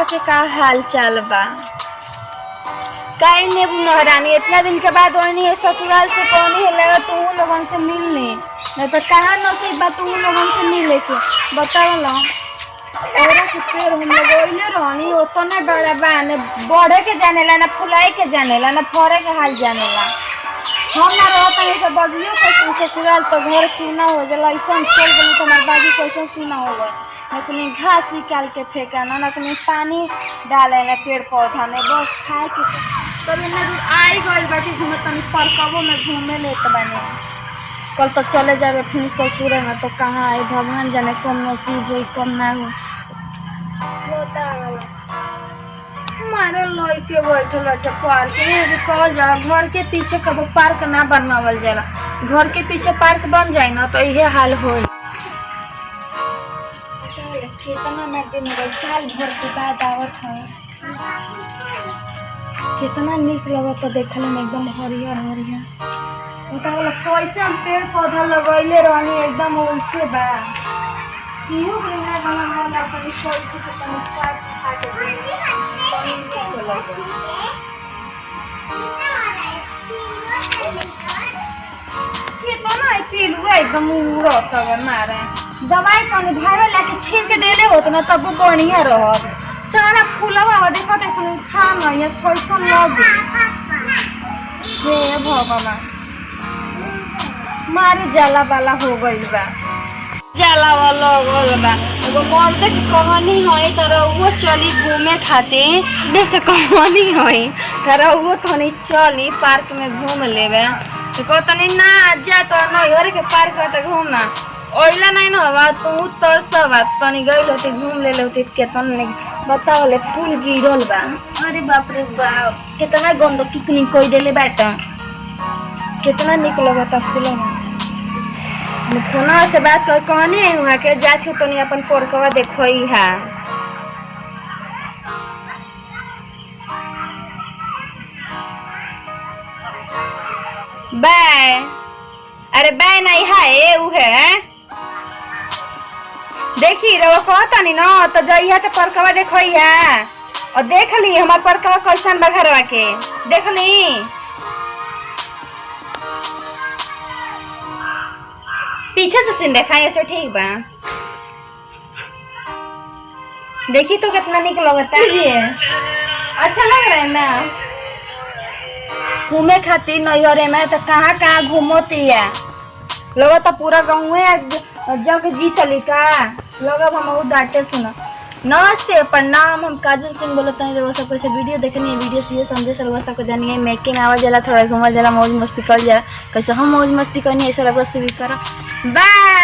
लोगवा के का हाल चाल बा। काहे नेबू महारानी इतना दिन के बाद ओनी है ससुराल से कौन है लगा तू लोगन से मिलने नहीं तो कहाँ नसीब बा तू लोगन से मिले के बताओ लो। और के पेड़ हम लगोइले रहनी ओतने बड़ा बा ने बढ़े के जानेला ना फुलाए के जानेला ना फरे के हाल जानेला। हम ना रहता है तो बगियो कैसे ससुराल तो घर सूना हो जाला ऐसा चल गई तो हमार बाजी कैसे सूना हो गए न कहीं घास निकाल के फेंका ना कहीं पानी डाले ना पेड़ पौधा में बस खाए के कभी ना आई गई बाटी घूमे तनी परकबो में घूमे लेते बने कल तक चले जाए फिर ससुर में तो कहाँ आई भगवान जाने कम नसीब हुई कम ना हो हमारे लड़के बैठल बैठे पार्क में कहल जाला घर के पीछे कभी पार्क ना बनवावल जाला घर के पीछे पार्क बन जाए ना तो यह हाल हो कितना ना दिन साल भर के बाद आवत है कितना निक लगत देखने में एकदम हरियर हरियर बताओ कैसे हम पेड़ पौधा लगैले रहनी एकदम वैसे बा इहो बिना बना वाला अपनी कोई के तनी काट छाट दे कितना पीलुआ एकदम उड़त मारे दवाई कौन भावे लाके छीन के देले होत ना तब बढ़िया रहत सारा फूलवा देखो तो खा ना ये कैसा लग हे भगवान मारे जाला वाला हो गइल बा जाला वाला हो गइल बा एगो मर्द के कहानी है तर वो चली घूमे खातिर जैसे कहानी है तर वो थोनी चली पार्क में घूम लेवे तो कहतनी ना जा तो नैहर के पार्क में घूमना ओइला नहीं ना हवा तू तरसवा तनी गइल होती घूम ले होती केतना ने बताओ ले फूल गिरल बा अरे बाप रे बाप कितना गंद कितनी कोई देले बाटा कितना निक लगता फूल में फोना से बात कर कहनी वहां के जाके तनी अपन पोरकवा देखई हा बाय अरे बाय नहीं है उ है देखी रो कहता नहीं ना तो जइया तो परकवा देखइया और देख ली हमार परकवा कैसन बा घरवा के देख ली पीछे से सीन देखा ऐसे ठीक बा देखी तो कितना निक लगता है अच्छा लग रहा है ना घूमे खातिर नैहरे में तो कहाँ कहाँ घूमती है लोग तो पूरा गाँव जग जीतली का लोग हम डांटे सुना। नमस्ते प्रणाम हम काजल सिंह बोलते हैं लोग सबको वीडियो देखनी है वीडियो से ये संदेश लोग सबको जानिए मैके में आवा जाला थोड़ा घूमल जाला मौज मस्ती कर जाला कैसे हम मौज मस्ती करनी ऐसा लोग स्वीकार बाय।